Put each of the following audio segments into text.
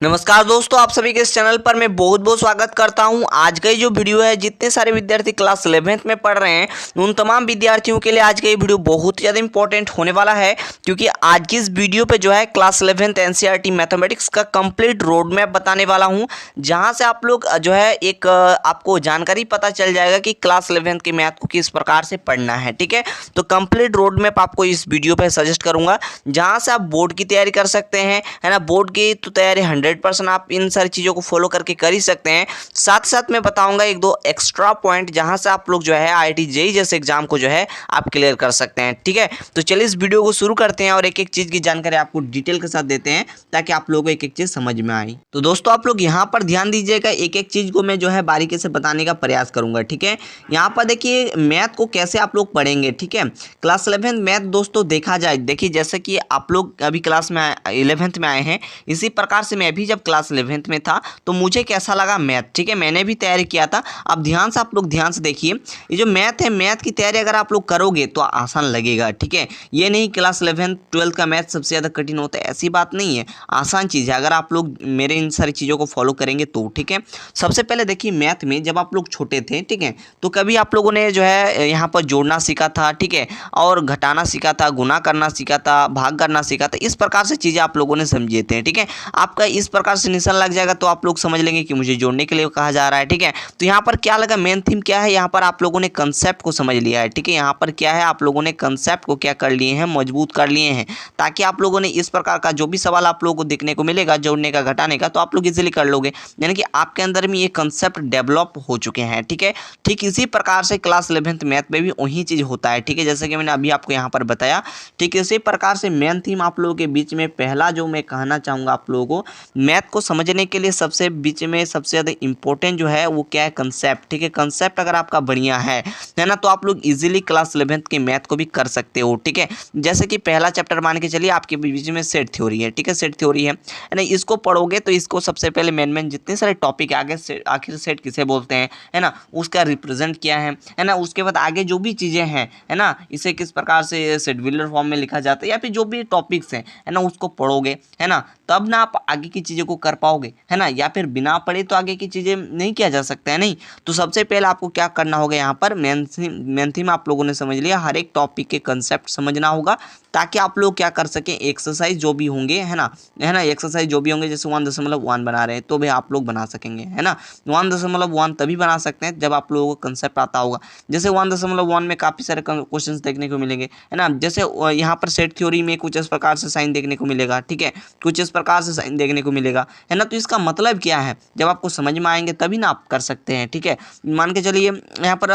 नमस्कार दोस्तों, आप सभी के इस चैनल पर मैं बहुत बहुत स्वागत करता हूं। आज का ये जो वीडियो है, जितने सारे विद्यार्थी क्लास 11th में पढ़ रहे हैं उन तमाम विद्यार्थियों के लिए आज का ये वीडियो बहुत ही ज़्यादा इंपॉर्टेंट होने वाला है, क्योंकि आज की इस वीडियो पे जो है क्लास 11th एनसीईआरटी मैथमेटिक्स का कंप्लीट रोड मैप बताने वाला हूँ, जहाँ से आप लोग जो है एक आपको जानकारी पता चल जाएगा कि क्लास 11th के मैथ को किस प्रकार से पढ़ना है। ठीक है, तो कंप्लीट रोड मैप आपको इस वीडियो पर सजेस्ट करूँगा, जहाँ से आप बोर्ड की तैयारी कर सकते हैं, है ना। बोर्ड की तो तैयारी 100% आप इन सारी चीज़ों को फॉलो करके कर ही सकते हैं। साथ साथ मैं बताऊंगा एक दो एक्स्ट्रा पॉइंट, जहां से आप लोग जो है आईआईटी जेईई जैसे एग्जाम को जो है आप क्लियर कर सकते हैं। ठीक है, तो चलिए इस वीडियो को शुरू करते हैं और एक एक चीज़ की जानकारी आपको डिटेल के साथ देते हैं, ताकि आप लोगों को एक एक चीज़ समझ में आए। तो दोस्तों आप लोग यहाँ पर ध्यान दीजिएगा, एक एक चीज़ को मैं जो है बारीकी से बताने का प्रयास करूंगा। ठीक है, यहाँ पर देखिए मैथ को कैसे आप लोग पढ़ेंगे। ठीक है, क्लास 11th मैथ दोस्तों देखा जाए, देखिए जैसे कि आप लोग अभी क्लास में 11th में आए हैं, इसी प्रकार से मैं भी जब क्लास 11th में था तो मुझे कैसा लगा मैथ। ठीक है, मैंने भी तैयारी किया था। अब ध्यान से आप लोग ध्यान से देखिए, ये जो मैथ है, मैथ की तैयारी अगर आप लोग करोगे तो आसान लगेगा। ठीक है, ये नहीं क्लास 11th 12th का मैथ सबसे ज़्यादा कठिन होता है, ऐसी बात नहीं है, आसान चीज़ है अगर आप लोग मेरे इन सारी चीज़ों को फॉलो करेंगे तो। ठीक है, सबसे पहले देखिए मैथ में जब आप लोग छोटे थे, ठीक है, तो कभी आप लोगों ने जो है यहाँ पर जोड़ना सीखा था, ठीक है, और घटाना सीखा था, गुना करना सीखा था, भाग करना सीखा था, इस प्रकार से चीज़ें आप लोगों ने समझे थे। ठीक है, आपका इस प्रकार से निशान लग जाएगा तो आप लोग समझ लेंगे कि मुझे जोड़ने के लिए कहा जा रहा है। ठीक है, तो यहाँ पर क्या लगा, मेन थीम क्या है, यहाँ पर आप लोगों ने कंसेप्ट को समझ लिया है। ठीक है, यहाँ पर क्या है, आप लोगों ने कंसेप्ट को क्या कर लिए हैं, मजबूत कर लिए हैं, ताकि आप लोगों ने इस प्रकार का जो भी सवाल आप लोगों को देखने को मिलेगा जोड़ने का घटाने का, तो आप लोग इजीली कर लोगे, यानी कि आपके अंदर में ये कंसेप्ट डेवलप हो चुके हैं। ठीक है, ठीक इसी प्रकार से क्लास 11th मैथ में भी वही चीज़ होता है। ठीक है, जैसे कि मैंने अभी आपको यहाँ पर बताया, ठीक इसी प्रकार से मेन थीम आप लोगों के बीच में पहला जो मैं कहना चाहूँगा आप लोगों को, मैथ को समझने के लिए सबसे बीच में सबसे ज़्यादा इंपॉर्टेंट जो है वो क्या है, कंसेप्ट। ठीक है, कंसेप्ट अगर आपका बढ़िया है ना, तो आप लोग इजीली क्लास 11th के मैथ को भी कर सकते हो। ठीक है, जैसे कि पहला चैप्टर मान के चलिए आपके बीच में सेट थ्योरी है। ठीक है, सेट थ्योरी है ना, इसको पढ़ोगे तो इसको सबसे पहले मेन जितने सारे टॉपिक आगे से आखिर सेट किसे बोलते हैं, है ना, उसका रिप्रेजेंट क्या है ना, उसके बाद आगे जो भी चीज़ें हैं, है ना, इसे किस प्रकार से सेट व्हीलर फॉर्म में लिखा जाता है, या फिर जो भी टॉपिक्स हैं, है ना, उसको पढ़ोगे, है ना, तब ना आप आगे की चीज़ों को कर पाओगे, है ना, या फिर बिना पढ़े तो आगे की चीज़ें नहीं किया जा सकता है। नहीं, तो सबसे पहले आपको क्या करना होगा, यहाँ पर मेन थीम आप लोगों ने समझ लिया, हर एक टॉपिक के कंसेप्ट समझना होगा, ताकि आप लोग क्या कर सकें, एक्सरसाइज जो भी होंगे, है ना, एक्सरसाइज जो भी होंगे, जैसे 1.1 बना रहे हैं तो भी आप लोग बना सकेंगे, है ना। 1.1 तभी बना सकते हैं जब आप लोगों को कंसेप्ट आता होगा। जैसे 1.1 में काफ़ी सारे क्वेश्चन देखने को मिलेंगे, है ना, जैसे यहाँ पर सेट थ्योरी में कुछ इस प्रकार से साइन देखने को मिलेगा। ठीक है, कुछ इस प्रकार से साइन देखने को मिलेगा, है ना, तो इसका मतलब क्या है, जब आपको समझ में आएंगे तभी ना आप कर सकते हैं। ठीक है, मान के चलिए यहाँ पर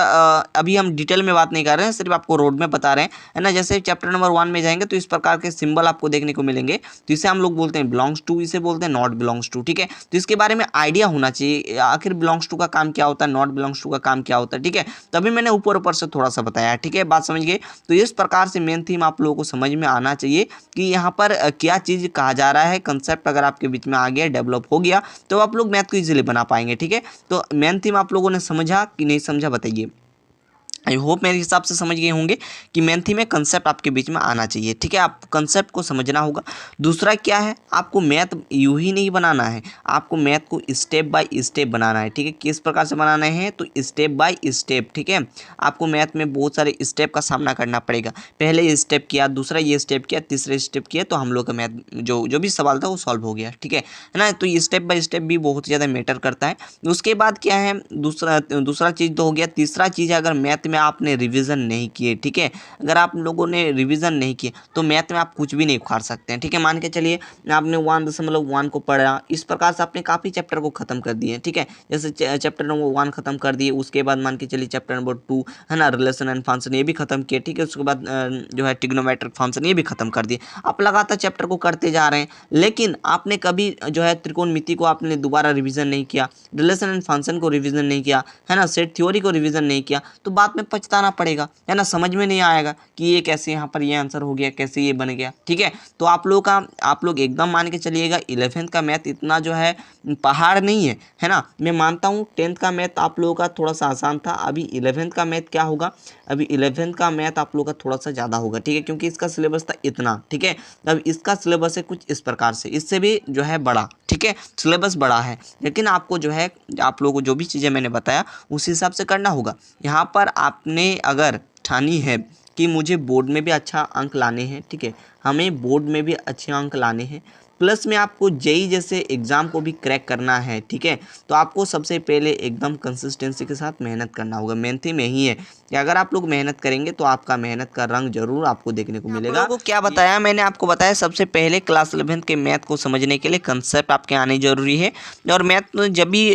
अभी हम डिटेल में बात नहीं कर रहे हैं, सिर्फ आपको रोड में बता रहे हैं, है ना। जैसे चैप्टर नंबर 1 में जाएंगे तो इस प्रकार के सिंबल आपको देखने को मिलेंगे, तो इसे हम लोग बोलते हैं बिलोंग्स टू, इसे बोलते हैं नॉट बिलोंग्स टू। ठीक है, तो इसके बारे में आइडिया होना चाहिए, आखिर बिलोंग्स टू का काम क्या होता है, नॉट बिलोंग्स टू का काम क्या होता है। ठीक है, तभी मैंने ऊपर ऊपर से थोड़ा सा बताया। ठीक है, बात समझ गए। तो इस प्रकार से मेन थीम आप लोगों को समझ में आना चाहिए कि यहाँ पर क्या चीज़ कहा जा रहा है, कंसेप्ट अगर आपके बीच में आ गया, डेवलप हो गया, तो आप लोग मैथ को इजीली बना पाएंगे। ठीक है, तो मेन थीम आप लोगों ने समझा कि नहीं समझा, बताइए। आई होप मेरे हिसाब से समझ गए होंगे कि मेन थीम में कंसेप्ट आपके बीच में आना चाहिए। ठीक है, आपको कंसेप्ट को समझना होगा। दूसरा क्या है, आपको मैथ यूं ही नहीं बनाना है, आपको मैथ को स्टेप बाय स्टेप बनाना है। ठीक है, किस प्रकार से बनाना है, तो स्टेप बाय स्टेप। ठीक है, आपको मैथ में बहुत सारे स्टेप का सामना करना पड़ेगा। पहले ये स्टेप किया, दूसरा ये स्टेप किया, तीसरा स्टेप किया, तो हम लोग का मैथ जो भी सवाल था वो सॉल्व हो गया। ठीक है ना, तो ये स्टेप बाय स्टेप भी बहुत ज़्यादा मैटर करता है। उसके बाद क्या है, दूसरा चीज़ तो हो गया। तीसरा चीज़ है, अगर मैथ में आपने रिवीजन नहीं किए, ठीक है, अगर आप लोगों ने रिवीजन नहीं किए तो मैथ में आप कुछ भी नहीं उखाड़ सकते हैं। ठीक है, मान के चलिए आपने 1.1 को पढ़ा, इस प्रकार से आपने काफ़ी चैप्टर को खत्म कर दिए। ठीक है, जैसे चैप्टर नंबर 1 खत्म कर दिए, उसके बाद मान के चलिए चैप्टर नंबर 2, है ना, रिलेशन एंड फंक्शन, ये भी खत्म किए। ठीक है, उसके बाद जो है ट्रिग्नोमेट्रिक फंक्शन, ये भी खत्म कर दिए। आप लगातार चैप्टर को करते जा रहे हैं, लेकिन आपने कभी जो है त्रिकोणमिति को आपने दोबारा रिवीजन नहीं किया, रिलेशन एंड फंक्शन को रिवीजन नहीं किया, है ना, सेट थ्योरी को रिवीजन नहीं किया, तो बाद में में पछताना पड़ेगा, है ना, समझ में नहीं आएगा कि ये कैसे यहाँ पर ये आंसर हो गया, कैसे ये बन गया। ठीक है, तो आप लोग एकदम मान के चलिएगा 11th का मैथ इतना जो है पहाड़ नहीं है ना। मैं मानता हूँ 10th का मैथ आप लोगों का थोड़ा सा आसान था, अभी 11th का मैथ क्या होगा, अभी 11th का मैथ आप लोगों का थोड़ा सा ज़्यादा होगा। ठीक है, क्योंकि इसका सिलेबस था इतना। ठीक है, अब इसका सिलेबस है कुछ इस प्रकार से, इससे भी जो है बड़ा। ठीक है, सिलेबस बड़ा है, लेकिन आपको जो है आप लोगों को जो भी चीज़ें मैंने बताया उस हिसाब से करना होगा। यहाँ पर आपने अगर ठानी है कि मुझे बोर्ड में भी अच्छा अंक लाने हैं, ठीक है, हमें बोर्ड में भी अच्छे अंक लाने हैं, प्लस में आपको जेई जैसे एग्ज़ाम को भी क्रैक करना है। ठीक है, तो आपको सबसे पहले एकदम कंसिस्टेंसी के साथ मेहनत करना होगा। मेन थीम यही है कि अगर आप लोग मेहनत करेंगे तो आपका मेहनत का रंग जरूर आपको देखने को मिलेगा। आपको क्या बताया मैंने, आपको बताया सबसे पहले क्लास 11th के मैथ को समझने के लिए कंसेप्ट आपके आने जरूरी है, और मैथ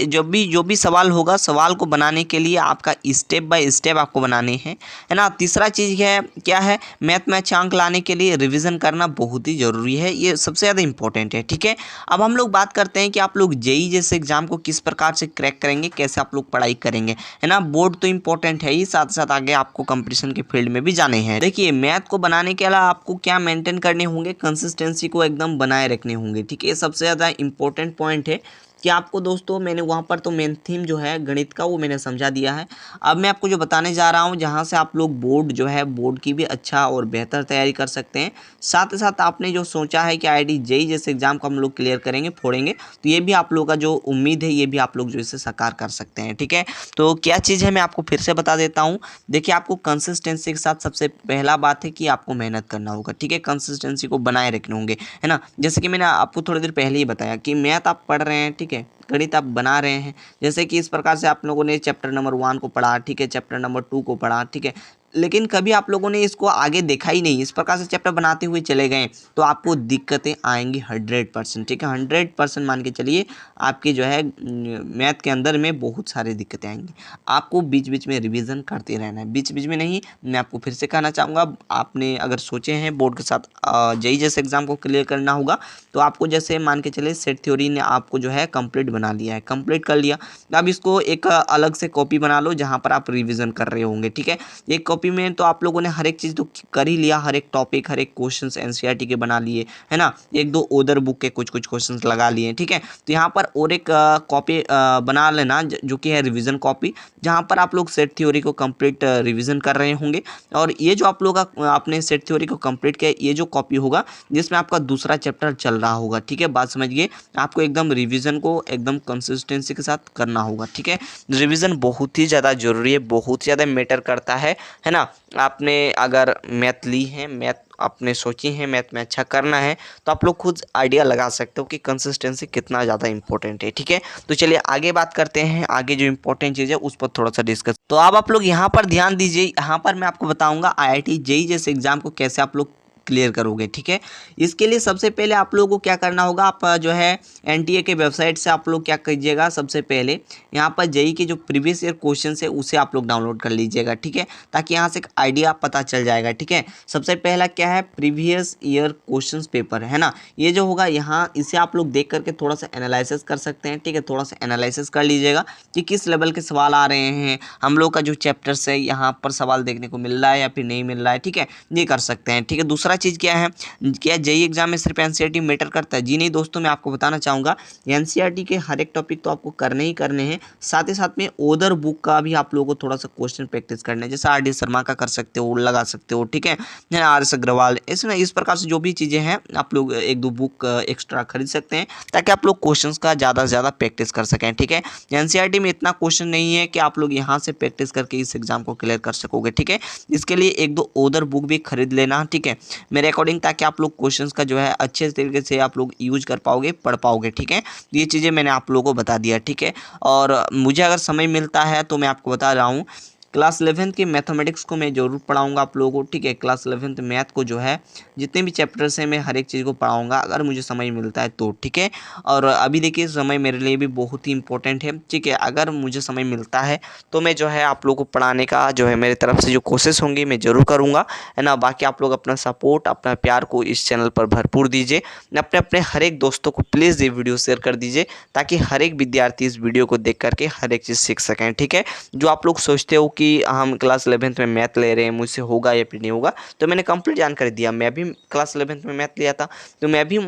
जो भी सवाल होगा, सवाल को बनाने के लिए आपका स्टेप बाय स्टेप आपको बनाने हैं, है ना। तीसरा चीज़ है क्या है, मैथ में अच्छा अंक लाने के लिए रिविज़न करना बहुत ही ज़रूरी है, ये सबसे ज़्यादा इंपॉर्टेंट है। ठीक है, अब हम लोग बात करते हैं कि आप लोग जेई जैसे एग्जाम को किस प्रकार से क्रैक करेंगे, कैसे आप लोग पढ़ाई करेंगे, है ना। बोर्ड तो इंपॉर्टेंट है ही, साथ साथ आगे आपको कंपटीशन के फील्ड में भी जाने हैं। देखिए, मैथ को बनाने के अलावा आपको क्या मेंटेन करने होंगे, कंसिस्टेंसी को एकदम बनाए रखने होंगे। ठीक है, ये सबसे ज़्यादा इंपॉर्टेंट पॉइंट है कि आपको दोस्तों, मैंने वहाँ पर तो मेन थीम जो है गणित का वो मैंने समझा दिया है। अब मैं आपको जो बताने जा रहा हूँ, जहाँ से आप लोग बोर्ड जो है बोर्ड की भी अच्छा और बेहतर तैयारी कर सकते हैं। साथ ही साथ आपने जो सोचा है कि आईआईटी जेई जैसे एग्जाम को हम लोग क्लियर करेंगे, फोड़ेंगे, तो ये भी आप लोगों का जो उम्मीद है ये भी आप लोग जो इसे साकार कर सकते हैं। ठीक है, तो क्या चीज़ है मैं आपको फिर से बता देता हूँ। देखिए, आपको कंसिस्टेंसी के साथ सबसे पहला बात है कि आपको मेहनत करना होगा। ठीक है, कंसिस्टेंसी को बनाए रखने होंगे, है ना। जैसे कि मैंने आपको थोड़ी देर पहले ही बताया कि मैथ आप पढ़ रहे हैं, ठीक है, गणित आप बना रहे हैं, जैसे कि इस प्रकार से आप लोगों ने चैप्टर नंबर 1 को पढ़ा, ठीक है, चैप्टर नंबर 2 को पढ़ा, ठीक है, लेकिन कभी आप लोगों ने इसको आगे देखा ही नहीं, इस प्रकार से चैप्टर बनाते हुए चले गए, तो आपको दिक्कतें आएंगी 100%। ठीक है, 100% मान के चलिए, आपके जो है मैथ के अंदर में बहुत सारी दिक्कतें आएंगी। आपको बीच बीच में रिवीजन करते रहना है, बीच बीच में नहीं। मैं आपको फिर से कहना चाहूँगा, आपने अगर सोचे हैं बोर्ड के साथ जेई जैसे एग्जाम को क्लियर करना होगा, तो आपको जैसे मान के चले सेट थ्योरी ने आपको जो है कंप्लीट बना लिया है, कंप्लीट कर लिया। अब इसको एक अलग से कॉपी बना लो जहाँ पर आप रिविज़न कर रहे होंगे। ठीक है, एक कॉपी में तो आप लोगों ने हर एक चीज़ तो कर ही लिया, हर एक टॉपिक, हर एक क्वेश्चंस एनसीईआरटी के बना लिए, है ना। एक दो ओदर बुक के कुछ कुछ क्वेश्चंस लगा लिए। ठीक है, तो यहाँ पर और एक कॉपी बना लेना जो कि है रिवीजन कॉपी, जहाँ पर आप लोग सेट थ्योरी को कंप्लीट रिवीजन कर रहे होंगे। और ये जो आप लोग आपने सेट थ्योरी को कंप्लीट किया, ये जो कॉपी होगा जिसमें आपका दूसरा चैप्टर चल रहा होगा। ठीक है, बात समझिए, आपको एकदम रिवीजन को एकदम कंसिस्टेंसी के साथ करना होगा। ठीक है, रिवीजन बहुत ही ज़्यादा जरूरी है, बहुत ज़्यादा मैटर करता है ना। आपने अगर मैथ ली है, मैथ आपने सोची है मैथ में अच्छा करना है, तो आप लोग खुद आइडिया लगा सकते हो कि कंसिस्टेंसी कितना ज़्यादा इंपॉर्टेंट है। ठीक है, तो चलिए आगे बात करते हैं, आगे जो इंपॉर्टेंट चीज़ है उस पर थोड़ा सा डिस्कस। तो अब आप लोग यहाँ पर ध्यान दीजिए, यहाँ पर मैं आपको बताऊँगा आईआईटी जेईई जैसे एग्जाम को कैसे आप लोग क्लियर करोगे। ठीक है, इसके लिए सबसे पहले आप लोगों को क्या करना होगा, आप जो है एनटीए के वेबसाइट से आप लोग क्या कीजिएगा, सबसे पहले यहाँ पर जेईई के जो प्रीवियस ईयर क्वेश्चन है उसे आप लोग डाउनलोड कर लीजिएगा। ठीक है, ताकि यहाँ से एक आइडिया पता चल जाएगा। ठीक है, सबसे पहला क्या है, प्रीवियस ईयर क्वेश्चन पेपर, है ना। ये जो होगा यहाँ, इसे आप लोग देख करके थोड़ा सा एनालिसिस कर सकते हैं। ठीक है, थोड़ा सा एनालिसिस कर लीजिएगा कि किस लेवल के सवाल आ रहे हैं, हम लोग का जो चैप्टर्स है यहाँ पर सवाल देखने को मिल रहा है या फिर नहीं मिल रहा है। ठीक है, ये कर सकते हैं। ठीक है, दूसरा चीज़ क्या है, क्या जेईई एग्जाम में सिर्फ एनसीईआरटी मैटर करता है? जी नहीं दोस्तों, मैं आपको बताना चाहूँगा एनसीईआरटी के हर एक टॉपिक तो आपको करने ही करने हैं, साथ ही साथ में ओदर बुक का भी आप लोगों को थोड़ा सा क्वेश्चन प्रैक्टिस करना है, जैसे आरडी शर्मा का कर सकते हो, लगा सकते हो। ठीक है, आर.एस. अग्रवाल, इस प्रकार से जो भी चीज़ें हैं आप लोग एक दो बुक एक्स्ट्रा खरीद सकते हैं, ताकि आप लोग क्वेश्चन का ज़्यादा से ज़्यादा प्रैक्टिस कर सकें। ठीक है, एनसीईआरटी में इतना क्वेश्चन नहीं है कि आप लोग यहाँ से प्रैक्टिस करके इस एग्जाम को क्लियर कर सकोगे। ठीक है, इसके लिए एक दो ओदर बुक भी खरीद लेना। ठीक है, मेरे अकॉर्डिंग, ताकि आप लोग क्वेश्चंस का जो है अच्छे तरीके से आप लोग यूज कर पाओगे, पढ़ पाओगे। ठीक है, ये चीज़ें मैंने आप लोगों को बता दिया। ठीक है, और मुझे अगर समय मिलता है तो मैं आपको बता रहा हूँ, क्लास 11th की मैथमेटिक्स को मैं ज़रूर पढ़ाऊंगा आप लोगों को। ठीक है, क्लास 11th मैथ को जो है जितने भी चैप्टर्स हैं मैं हर एक चीज़ को पढ़ाऊंगा, अगर मुझे समय मिलता है तो। ठीक है, और अभी देखिए समय मेरे लिए भी बहुत ही इंपॉर्टेंट है। ठीक है, अगर मुझे समय मिलता है तो मैं जो है आप लोगों को पढ़ाने का जो है मेरी तरफ से जो कोशिश होंगी मैं ज़रूर करूँगा, है ना। बाकी आप लोग अपना सपोर्ट, अपना प्यार को इस चैनल पर भरपूर दीजिए, अपने अपने हर एक दोस्तों को प्लीज़ ये वीडियो शेयर कर दीजिए, ताकि हर एक विद्यार्थी इस वीडियो को देख करके हर एक चीज़ सीख सकें। ठीक है, जो आप लोग सोचते हो कि हम क्लास 11th में मैथ ले रहे हैं, मुझसे होगा या फिर नहीं होगा, तो मैंने कंप्लीट जानकारी दिया। मैं भी क्लास 11th में मैथ लिया था, तो मैं भी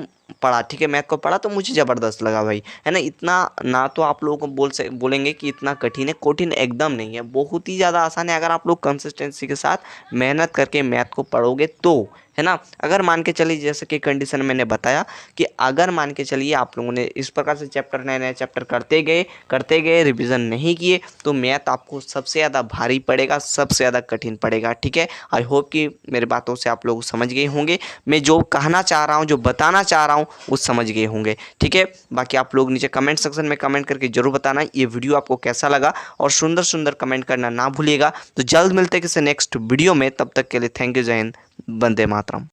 पढ़ा, ठीक है, मैथ को पढ़ा तो मुझे ज़बरदस्त लगा भाई, है ना। इतना ना तो आप लोगों को बोलेंगे कि इतना कठिन है, कठिन एकदम नहीं है, बहुत ही ज़्यादा आसान है अगर आप लोग कंसिस्टेंसी के साथ मेहनत करके मैथ को पढ़ोगे तो, है ना। अगर मान के चलिए जैसे कि कंडीशन मैंने बताया कि अगर मान के चलिए आप लोगों ने इस प्रकार से चैप्टर नए नए चैप्टर करते गए रिवीजन नहीं किए, तो मैथ आपको सबसे ज़्यादा भारी पड़ेगा, सबसे ज़्यादा कठिन पड़ेगा, ठीक है। आई होप कि मेरे बातों से आप लोग समझ गए होंगे, मैं जो कहना चाह रहा हूँ, जो बताना चाह रहा हूँ वो समझ गए होंगे, ठीक है। बाकी आप लोग नीचे कमेंट सेक्शन में कमेंट करके जरूर बताना ये वीडियो आपको कैसा लगा, और सुंदर सुंदर कमेंट करना ना भूलिएगा। तो जल्द मिलते हैं किसी नेक्स्ट वीडियो में, तब तक के लिए थैंक यू, जय हिंद, वंदे मातरम।